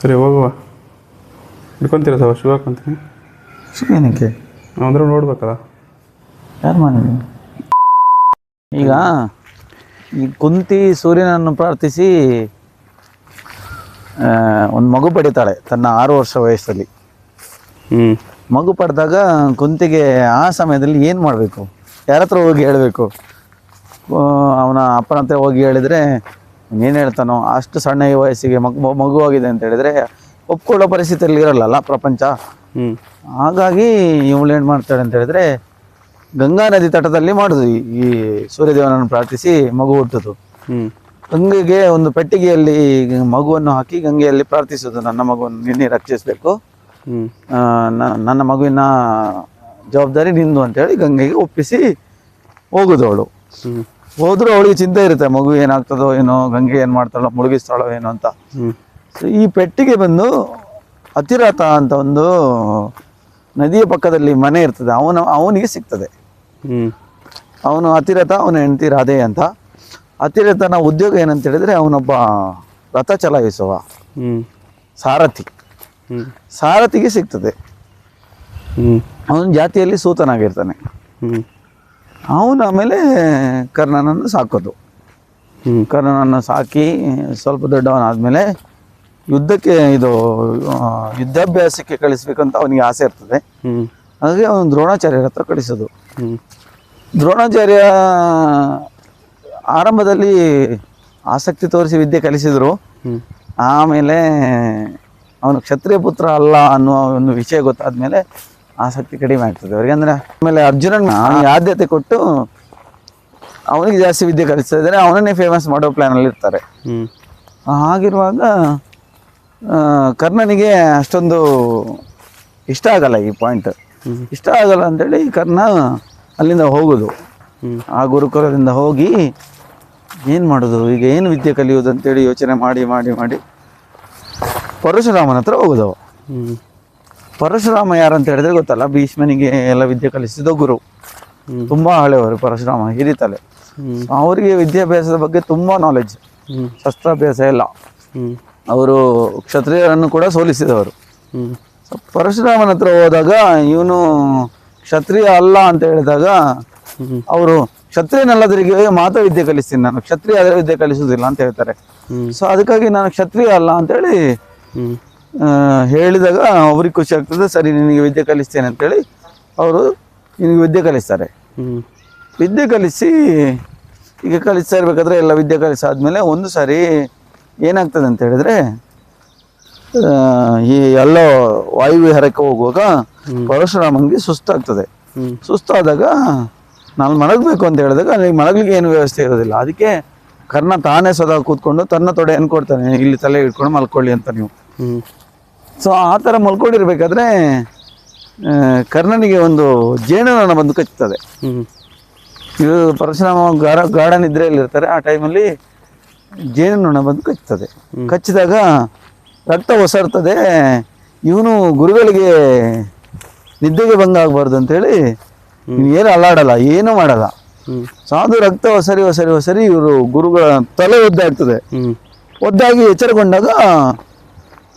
ಸರಿ ಹೋಗುವ. ಹಿಡ್ಕೊತೀರ sir shoe ಹಾಕೊಂತೀನಿ. Shoe ಏನಕ್ಕೆ? ಅಂದ್ರೆ ನೋಡ್ಬೇಕಲ್ಲ. ಯಾರು ಮಾಡಿದ್ವಿ? ಈಗ ಈ ಕುಂತಿ ಸೂರ್ಯನನ್ನು ಪ್ರಾರ್ಥಿಸಿ ಒಂದು ಮಗು ಪಡಿತಾಳೆ ತನ್ನ 6 ವರ್ಷ ವಯಸ್ಸಲ್ಲಿ. ಮಗು ಪಡೆದಾಗ ಕುಂತಿಗೆ ಆ ಸಮಯದಲ್ಲಿ ಏನು ಮಾಡಬೇಕು? ಯಾರ ಹತ್ರ ಹೋಗಿ ಹೇಳಬೇಕು? ಅವನ ಅಪ್ಪನ ಹತ್ರ ಹೋಗಿ ಹೇಳಿದರೆ ಏನು ಹೇಳ್ತಾನೋ? ಅಷ್ಟು ಸಣ್ಣ ಈ ವಯಸ್ಸಿಗೆ ಮಗುವಾಗಿದೆ ಅಂತ ಹೇಳಿದರೆ ಒಪ್ಕೊಳ್ಳೋ ಪರಿಸ್ಥಿತಿಯಲ್ಲಿ ಇರಲ್ಲ ಪ್ರಪಂಚ. ಹಾಗಾಗಿ ಇವಳು ಏನು ಮಾಡ್ತಾಳೆ ಅಂತ ಹೇಳಿದ್ರೆ, ಗಂಗಾ ನದಿ ತಟದಲ್ಲಿ ಮಾಡೋದು ಈ ಸೂರ್ಯದೇವನನ್ನು ಪ್ರಾರ್ಥಿಸಿ ಮಗು ಹುಟ್ಟುದು. ಗಂಗೆಗೆ ಒಂದು ಪೆಟ್ಟಿಗೆಯಲ್ಲಿ ಮಗುವನ್ನು ಹಾಕಿ ಗಂಗೆಯಲ್ಲಿ ಪ್ರಾರ್ಥಿಸೋದು, ನನ್ನ ಮಗುವನ್ನು ನಿನ್ನೆ ರಕ್ಷಿಸಬೇಕು, ನನ್ನ ಮಗುವಿನ ಜವಾಬ್ದಾರಿ ನಿಂದು ಅಂತೇಳಿ ಗಂಗೆಗೆ ಒಪ್ಪಿಸಿ ಹೋಗುದು. ಅವಳು ಹೋದ್ರೂ ಅವಳಿಗೆ ಚಿಂತೆ ಇರುತ್ತೆ, ಮಗು ಏನಾಗ್ತದೋ ಏನೋ, ಗಂಗೆ ಏನು ಮಾಡ್ತಾಳೋ, ಮುಳುಗಿಸ್ತಾಳೋ ಏನೋ ಅಂತ. ಈ ಪೆಟ್ಟಿಗೆ ಬಂದು ಅತಿರಥ ಅಂತ ಒಂದು ನದಿಯ ಪಕ್ಕದಲ್ಲಿ ಮನೆ ಇರ್ತದೆ, ಅವನಿಗೆ ಸಿಗ್ತದೆ. ಅವನು ಅತಿರಥ, ಅವನ ಹೆಂಡತಿ ರಾಧೆ ಅಂತ. ಅತಿರಥನ ಉದ್ಯೋಗ ಏನಂತ ಹೇಳಿದ್ರೆ ಅವನೊಬ್ಬ ರಥ ಚಲಾಯಿಸುವ ಸಾರಥಿ. ಸಾರಥಿಗೆ ಸಿಗ್ತದೆ. ಅವನ ಜಾತಿಯಲ್ಲಿ ಸೂತನಾಗಿರ್ತಾನೆ. ಅವನು ಆಮೇಲೆ ಕರ್ಣನನ್ನು ಸಾಕೋದು. ಕರ್ಣನನ್ನು ಸಾಕಿ ಸ್ವಲ್ಪ ದೊಡ್ಡವನಾದ್ಮೇಲೆ ಯುದ್ಧಕ್ಕೆ ಯುದ್ಧಾಭ್ಯಾಸಕ್ಕೆ ಕಳಿಸ್ಬೇಕಂತ ಅವನಿಗೆ ಆಸೆ ಇರ್ತದೆ. ಹಾಗೆ ಅವನು ದ್ರೋಣಾಚಾರ್ಯರ ಹತ್ರ ಕಳಿಸೋದು. ದ್ರೋಣಾಚಾರ್ಯ ಆರಂಭದಲ್ಲಿ ಆಸಕ್ತಿ ತೋರಿಸಿ ವಿದ್ಯೆ ಕಲಿಸಿದ್ರು. ಆಮೇಲೆ ಅವನು ಕ್ಷತ್ರಿಯ ಪುತ್ರ ಅಲ್ಲ ಅನ್ನುವ ಒಂದು ವಿಷಯ ಗೊತ್ತಾದ್ಮೇಲೆ ಆಸಕ್ತಿ ಕಡಿಮೆ ಆಗ್ತದೆ ಅವರಿಗೆ. ಅಂದರೆ ಆಮೇಲೆ ಅರ್ಜುನನ ಆದ್ಯತೆ ಕೊಟ್ಟು ಅವನಿಗೆ ಜಾಸ್ತಿ ವಿದ್ಯೆ ಕಲಿಸ್ತಾ ಇದ್ದಾರೆ, ಅವನನ್ನೇ ಫೇಮಸ್ ಮಾಡೋ ಪ್ಲ್ಯಾನಲ್ಲಿ ಇರ್ತಾರೆ. ಹಾಗಿರುವಾಗ ಕರ್ಣನಿಗೆ ಅಷ್ಟೊಂದು ಇಷ್ಟ ಆಗಲ್ಲ ಈ ಪಾಯಿಂಟ್. ಇಷ್ಟ ಆಗಲ್ಲ ಅಂತೇಳಿ ಕರ್ಣ ಅಲ್ಲಿಂದ ಹೋಗೋದು. ಆ ಗುರುಕುಲದಿಂದ ಹೋಗಿ ಏನು ಮಾಡೋದು, ಈಗ ಏನು ವಿದ್ಯೆ ಕಲಿಯೋದು ಅಂತೇಳಿ ಯೋಚನೆ ಮಾಡಿ ಮಾಡಿ ಮಾಡಿ ಪರಶುರಾಮನ ಹತ್ರ ಹೋಗೋದವ. ಪರಶುರಾಮ ಯಾರಂತ ಹೇಳಿದ್ರೆ ಗೊತ್ತಲ್ಲ, ಭೀಷ್ಮನಿಗೆ ಎಲ್ಲ ವಿದ್ಯೆ ಕಲಿಸಿದ ಗುರು. ತುಂಬ ಹಳೆಯವರು ಪರಶುರಾಮ, ಹಿರಿತಲೆ. ಅವರಿಗೆ ವಿದ್ಯಾಭ್ಯಾಸದ ಬಗ್ಗೆ ತುಂಬ ನಾಲೆಡ್ಜ್, ಶಸ್ತ್ರಾಭ್ಯಾಸ ಎಲ್ಲ. ಅವರು ಕ್ಷತ್ರಿಯರನ್ನು ಕೂಡ ಸೋಲಿಸಿದವರು. ಪರಶುರಾಮನ ಹತ್ರ ಹೋದಾಗ ಇವನು ಕ್ಷತ್ರಿಯ ಅಲ್ಲ ಅಂತ ಹೇಳಿದಾಗ ಅವರು ಕ್ಷತ್ರಿಯನಲ್ಲದರಿಗೆ ಮಾತ್ರ ವಿದ್ಯೆ ಕಲಿಸ್ತೀನಿ, ನಾನು ಕ್ಷತ್ರಿಯ ಆದರೆ ವಿದ್ಯೆ ಕಲಿಸುವುದಿಲ್ಲ ಅಂತ ಹೇಳ್ತಾರೆ. ಸೊ ಅದಕ್ಕಾಗಿ ನಾನು ಕ್ಷತ್ರಿಯ ಅಲ್ಲ ಅಂತೇಳಿ ಹೇಳಿದಾಗ ಅವ್ರಿಗೆ ಖುಷಿ ಆಗ್ತದೆ. ಸರಿ, ನಿನಗೆ ವಿದ್ಯೆ ಕಲಿಸ್ತೇನೆ ಅಂತೇಳಿ ಅವರು ನಿನಗೆ ವಿದ್ಯೆ ಕಲಿಸ್ತಾರೆ. ವಿದ್ಯೆ ಕಲಿಸಿ ಈಗ ಕಲಿಸ್ತಾ ಇರ್ಬೇಕಾದ್ರೆ ಎಲ್ಲ ವಿದ್ಯೆ ಕಲಿಸಾದ್ಮೇಲೆ ಒಂದು ಸಾರಿ ಏನಾಗ್ತದೆ ಅಂತ ಹೇಳಿದ್ರೆ, ಈ ಎಲ್ಲ ವಾಯುವಿಹಾರಕ್ಕೆ ಹೋಗುವಾಗ ಪರಶುರಾಮನಿಗೆ ಸುಸ್ತಾಗ್ತದೆ. ಸುಸ್ತಾದಾಗ ನಾನು ಮಲಗಬೇಕು ಅಂತ ಹೇಳಿದಾಗ ಅಲ್ಲಿ ಮಲಗಲಿಕ್ಕೆ ಏನು ವ್ಯವಸ್ಥೆ ಇರೋದಿಲ್ಲ. ಅದಕ್ಕೆ ಕರ್ಣ ತಾನೇ ಸದಾ ಕೂತ್ಕೊಂಡು ತನ್ನ ತೊಡೆ ಅನ್ಕೊಡ್ತಾನೆ, ಇಲ್ಲಿ ತಲೆ ಇಟ್ಕೊಂಡು ಮಲ್ಕೊಳ್ಳಿ ಅಂತ ನೀವು. ಸೊ ಆ ಥರ ಮಲ್ಕೊಂಡಿರ್ಬೇಕಾದ್ರೆ ಕರ್ಣನಿಗೆ ಒಂದು ಜೇನುನೊಣ ಬಂದು ಕಚ್ಚುತ್ತದೆ. ಇದು ಪರಶುರಾಮ ಗಾಢ ನಿದ್ರೆಯಲ್ಲಿರ್ತಾರೆ. ಆ ಟೈಮಲ್ಲಿ ಜೇನುನೊಣ ಬಂದು ಕಚ್ಚುತ್ತದೆ. ಕಚ್ಚಿದಾಗ ರಕ್ತ ಒಸರ್ತದೆ. ಇವನು ಗುರುಗಳಿಗೆ ನಿದ್ದೆಗೆ ಭಂಗ ಆಗಬಾರ್ದು ಅಂತೇಳಿ ಏನು ಅಲ್ಲಾಡಲ್ಲ, ಏನೂ ಮಾಡಲ್ಲ. ಸೊ ಅದು ರಕ್ತ ಒಸರಿ ಇವರು ಗುರುಗಳ ತಲೆ ಒದ್ದಾಗ್ತದೆ. ಒದ್ದಾಗಿ ಎಚ್ಚರಗೊಂಡಾಗ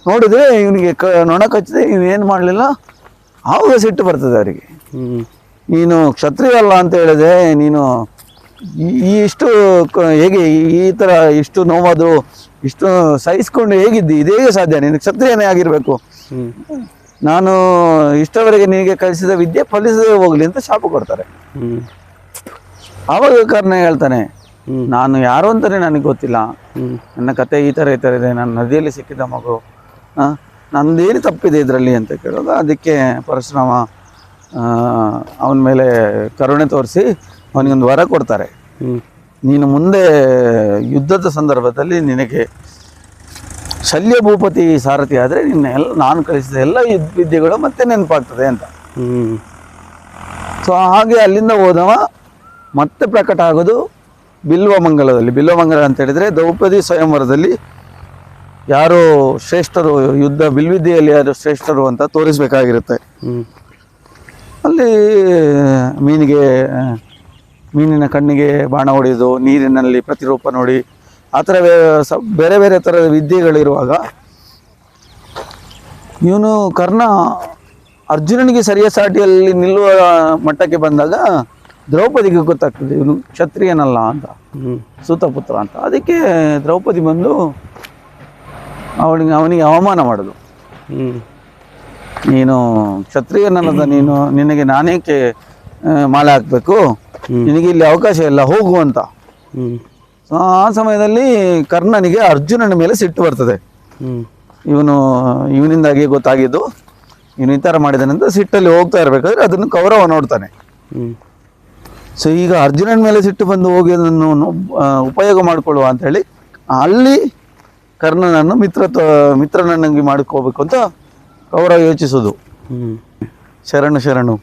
ನೋಡಿದ್ರೆ ಇವನಿಗೆ ನೊಣ ಕಚ್ಚಿದೆ, ಇವನೇನು ಮಾಡಲಿಲ್ಲ. ಆವಾಗ ಸಿಟ್ಟು ಬರ್ತದೆ ಅವರಿಗೆ. ನೀನು ಕ್ಷತ್ರಿಯ ಅಲ್ಲ ಅಂತ ಹೇಳಿದೆ, ನೀನು ಇಷ್ಟು ಹೇಗೆ ಈ ಥರ ಇಷ್ಟು ನೋವಾದರೂ ಇಷ್ಟು ಸಹಿಸ್ಕೊಂಡು ಹೇಗಿದ್ದಿ, ಇದೇ ಸಾಧ್ಯ, ನೀನು ಕ್ಷತ್ರಿಯನೇ ಆಗಿರಬೇಕು. ನಾನು ಇಷ್ಟವರೆಗೆ ನಿನಗೆ ಕಲಿಸಿದ ವಿದ್ಯೆ ಫಲಿಸದೆ ಹೋಗಲಿ ಅಂತ ಶಾಪ ಕೊಡ್ತಾರೆ. ಆವಾಗ ಕರ್ಣ ಹೇಳ್ತಾನೆ, ನಾನು ಯಾರು ಅಂತಲೇ ನನಗೆ ಗೊತ್ತಿಲ್ಲ, ನನ್ನ ಕತೆ ಈ ಥರ ಇದೆ, ನಾನು ನದಿಯಲ್ಲಿ ಸಿಕ್ಕಿದ ಮಗು, ನಂದೇನು ತಪ್ಪಿದೆ ಇದರಲ್ಲಿ ಅಂತ ಕೇಳುವಾಗ ಅದಕ್ಕೆ ಪರಶುರಾಮ ಅವನ ಮೇಲೆ ಕರುಣೆ ತೋರಿಸಿ ಅವನಿಗೊಂದು ವರ ಕೊಡ್ತಾರೆ. ನೀನು ಮುಂದೆ ಯುದ್ಧದ ಸಂದರ್ಭದಲ್ಲಿ ನಿನಗೆ ಶಲ್ಯ ಭೂಪತಿ ಸಾರಥಿ ಆದರೆ ನಾನು ಕಲಿಸಿದ ಎಲ್ಲ ವಿದ್ಯೆಗಳು ಮತ್ತೆ ನೆನಪಾಗ್ತದೆ ಅಂತ. ಸೊ ಹಾಗೆ ಅಲ್ಲಿಂದ ಹೋದವ ಮತ್ತೆ ಪ್ರಕಟ ಆಗೋದು ಬಿಲ್ವಮಂಗಲದಲ್ಲಿ. ಬಿಲ್ವಮಂಗಲ ಅಂತ ಹೇಳಿದರೆ ದ್ರೌಪದಿ ಸ್ವಯಂವರದಲ್ಲಿ ಯಾರು ಶ್ರೇಷ್ಠರು, ಯುದ್ಧ ಬಿಲ್ವಿದ್ಯೆಯಲ್ಲಿ ಯಾರು ಶ್ರೇಷ್ಠರು ಅಂತ ತೋರಿಸ್ಬೇಕಾಗಿರುತ್ತೆ. ಅಲ್ಲಿ ಮೀನಿನ ಕಣ್ಣಿಗೆ ಬಾಣ ಹೊಡೆಯೋದು, ನೀರಿನಲ್ಲಿ ಪ್ರತಿರೂಪ ನೋಡಿ, ಆ ಥರ ಬೇರೆ ಬೇರೆ ಥರದ ವಿದ್ಯೆಗಳಿರುವಾಗ ಇವನು ಕರ್ಣ ಅರ್ಜುನನಿಗೆ ಸರಿಯ ಸಾಟಿಯಲ್ಲಿ ನಿಲ್ಲುವ ಮಟ್ಟಕ್ಕೆ ಬಂದಾಗ ದ್ರೌಪದಿಗೆ ಗೊತ್ತಾಗ್ತದೆ ಇವನು ಕ್ಷತ್ರಿಯನಲ್ಲ ಅಂತ, ಸೂತಪುತ್ರ ಅಂತ. ಅದಕ್ಕೆ ದ್ರೌಪದಿ ಬಂದು ಅವನಿಗೆ ಅವಮಾನ ಮಾಡೋದು. ನೀನು ಕ್ಷತ್ರಿಯನಲ್ಲದ, ನಿನಗೆ ನಾನೇಕೆ ಮಾಲೆ ಹಾಕಬೇಕು, ನಿನಗೆ ಇಲ್ಲಿ ಅವಕಾಶ ಇಲ್ಲ, ಹೋಗು ಅಂತ. ಆ ಸಮಯದಲ್ಲಿ ಕರ್ಣನಿಗೆ ಅರ್ಜುನನ ಮೇಲೆ ಸಿಟ್ಟು ಬರ್ತದೆ. ಇವನಿಂದಾಗಿ ಗೊತ್ತಾಗಿದ್ದು, ಇವನು ಈ ಥರ ಮಾಡಿದಾನಂತ ಸಿಟ್ಟಲ್ಲಿ ಹೋಗ್ತಾ ಇರಬೇಕಾದ್ರೆ ಅದನ್ನು ಕೌರವ ನೋಡ್ತಾನೆ. ಸೊ ಈಗ ಅರ್ಜುನನ ಮೇಲೆ ಸಿಟ್ಟು ಬಂದು ಹೋಗಿ ಅದನ್ನು ಉಪಯೋಗ ಮಾಡಿಕೊಳ್ಳುವ ಅಂತ ಹೇಳಿ ಅಲ್ಲಿ ಕರ್ಣನನ್ನು ಮಿತ್ರನನ್ನಾಗಿ ಮಾಡ್ಕೋಬೇಕು ಅಂತ ಕೌರವ ಯೋಚಿಸೋದು. ಶರಣು